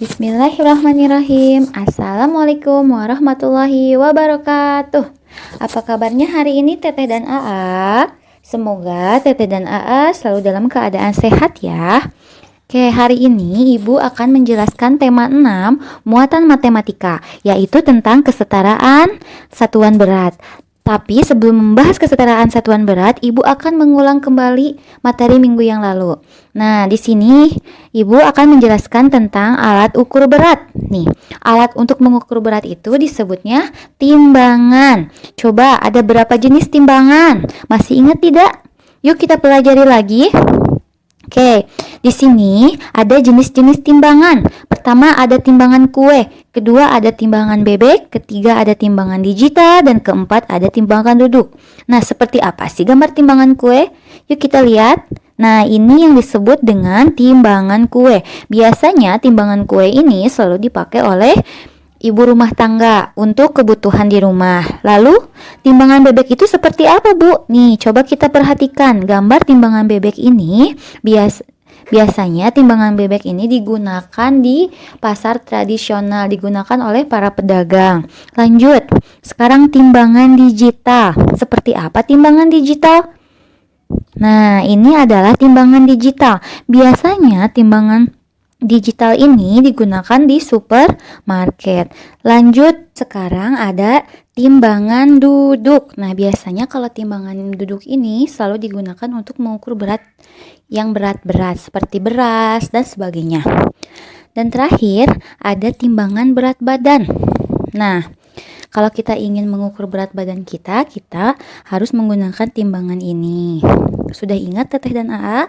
Bismillahirrahmanirrahim. Assalamualaikum warahmatullahi wabarakatuh. Apa kabarnya hari ini Teteh dan Aa? Semoga Teteh dan Aa selalu dalam keadaan sehat ya. Oke, hari ini Ibu akan menjelaskan tema 6 muatan matematika, yaitu tentang kesetaraan satuan berat. Tapi sebelum membahas kesetaraan satuan berat, Ibu akan mengulang kembali materi minggu yang lalu. Nah, di sini Ibu akan menjelaskan tentang alat ukur berat. Nih, alat untuk mengukur berat itu disebutnya timbangan. Coba, ada berapa jenis timbangan? Masih ingat tidak? Yuk kita pelajari lagi. Oke, di sini ada jenis-jenis timbangan. Pertama ada timbangan kue, kedua ada timbangan bebek, ketiga ada timbangan digital, dan keempat ada timbangan duduk. Nah, seperti apa sih gambar timbangan kue? Yuk kita lihat. Nah, ini yang disebut dengan timbangan kue. Biasanya timbangan kue ini selalu dipakai oleh ibu rumah tangga untuk kebutuhan di rumah. Lalu, timbangan bebek itu seperti apa, Bu? Nih, coba kita perhatikan gambar timbangan bebek ini. Biasanya timbangan bebek ini digunakan di pasar tradisional, digunakan oleh para pedagang. Lanjut, sekarang timbangan digital. Seperti apa timbangan digital? Nah, ini adalah timbangan digital. Biasanya timbangan digital ini digunakan di supermarket. Lanjut, sekarang ada timbangan duduk. Nah, biasanya kalau timbangan duduk ini selalu digunakan untuk mengukur berat yang berat-berat seperti beras dan sebagainya. Dan terakhir, ada timbangan berat badan. Nah, kalau kita ingin mengukur berat badan kita harus menggunakan timbangan ini. Sudah ingat Teteh dan Aa?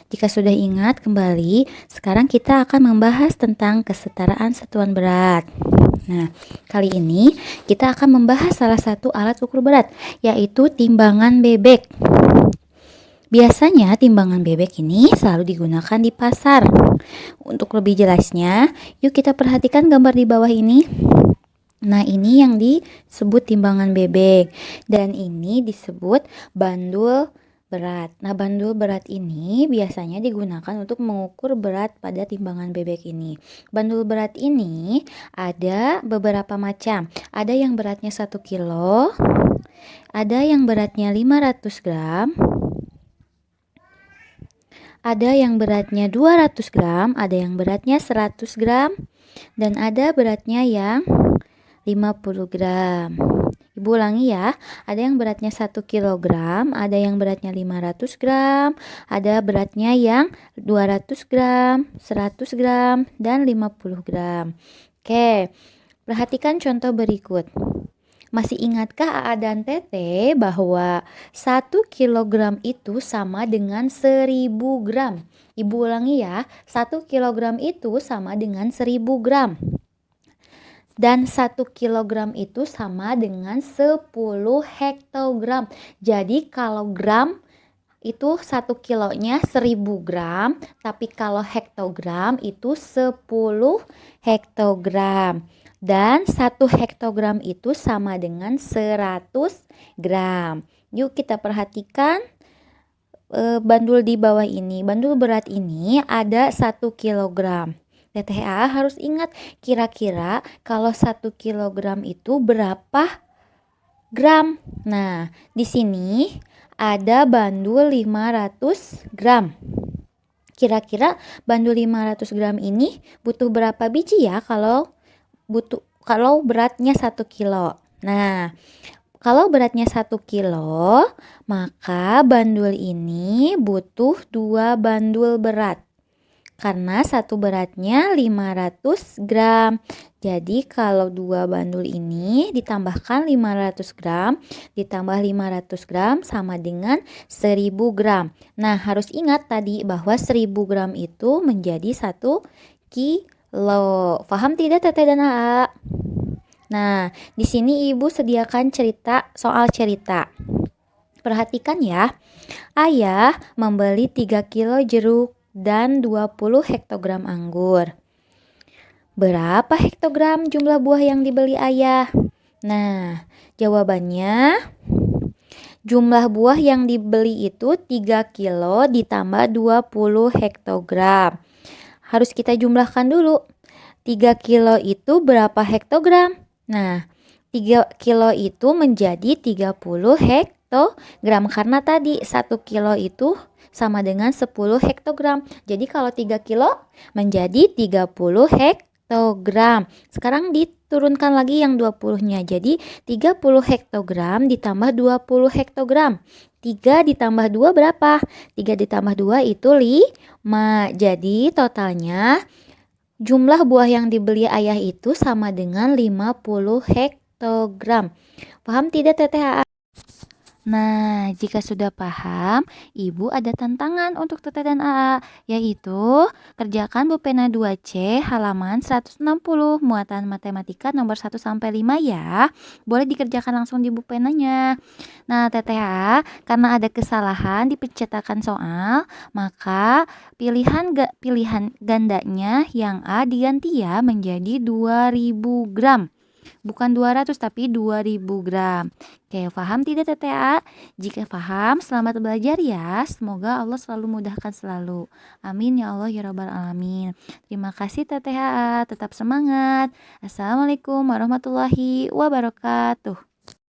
Jika sudah ingat, kembali, sekarang kita akan membahas tentang kesetaraan satuan berat. Nah, kali ini kita akan membahas salah satu alat ukur berat, yaitu timbangan bebek. Biasanya timbangan bebek ini selalu digunakan di pasar. Untuk lebih jelasnya, yuk kita perhatikan gambar di bawah ini. Nah, ini yang disebut timbangan bebek, dan ini disebut bandul berat. Nah, bandul berat ini biasanya digunakan untuk mengukur berat pada timbangan bebek ini. Bandul berat ini ada beberapa macam. Ada yang beratnya 1 kilo, ada yang beratnya 500 gram, ada yang beratnya 200 gram, ada yang beratnya 100 gram, dan ada beratnya yang 50 gram. Ibu ulangi ya, ada yang beratnya 1 kilogram, ada yang beratnya 500 gram, ada beratnya yang 200 gram, 100 gram, dan 50 gram. Oke, perhatikan contoh berikut. Masih ingatkah Aa dan Teteh bahwa 1 kilogram itu sama dengan 1000 gram? Ibu ulangi ya, 1 kilogram itu sama dengan 1000 gram. Dan 1 kilogram itu sama dengan 10 hektogram. Jadi kalau gram itu 1 kilonya 1000 gram, tapi kalau hektogram itu 10 hektogram. Dan 1 hektogram itu sama dengan 100 gram. Yuk kita perhatikan bandul di bawah ini. Bandul berat ini ada 1 kilogram. Teteh Aa harus ingat, kira-kira kalau 1 kilogram itu berapa gram? Nah, di sini ada bandul 500 gram. Kira-kira bandul 500 gram ini butuh berapa biji ya kalau beratnya 1 kilo? Nah, kalau beratnya 1 kilo, maka bandul ini butuh 2 bandul berat. Karena satu beratnya 500 gram. Jadi kalau 2 bandul ini ditambahkan 500 gram, ditambah 500 gram sama dengan 1000 gram. Nah, harus ingat tadi bahwa 1000 gram itu menjadi 1 kilo. Paham tidak Teteh dan Aa? Nah, di sini Ibu sediakan soal cerita. Perhatikan ya. Ayah membeli 3 kilo jeruk dan 20 hektogram anggur. Berapa hektogram jumlah buah yang dibeli ayah? Nah, jawabannya jumlah buah yang dibeli itu 3 kilo ditambah 20 hektogram. Harus kita jumlahkan dulu. 3 kilo itu berapa hektogram? Nah, 3 kilo itu menjadi 30 hektogram karena tadi 1 kilo itu sama dengan 10 hektogram. Jadi kalau 3 kilo menjadi 30 hektogram. Sekarang diturunkan lagi yang 20-nya. Jadi 30 hektogram ditambah 20 hektogram. 3 ditambah 2 berapa? 3 ditambah 2 itu 5. Jadi totalnya jumlah buah yang dibeli ayah itu sama dengan 50 hektogram. Paham tidak Teteh? Nah, jika sudah paham, Ibu ada tantangan untuk Teteh dan AA, yaitu kerjakan Bupena 2C halaman 160, muatan matematika nomor 1 sampai 5 ya. Boleh dikerjakan langsung di Bupenanya. Nah, Teteh AA, karena ada kesalahan di pencetakan soal, maka pilihan gandanya yang A diganti ya menjadi 2000 gram. Bukan 200 tapi 2000 gram. Oke, paham tidak TTA? Jika paham, selamat belajar ya. Semoga Allah selalu mudahkan selalu. Amin ya Allah ya Rabbal Alamin. Terima kasih TTA. Tetap semangat. Assalamualaikum warahmatullahi wabarakatuh.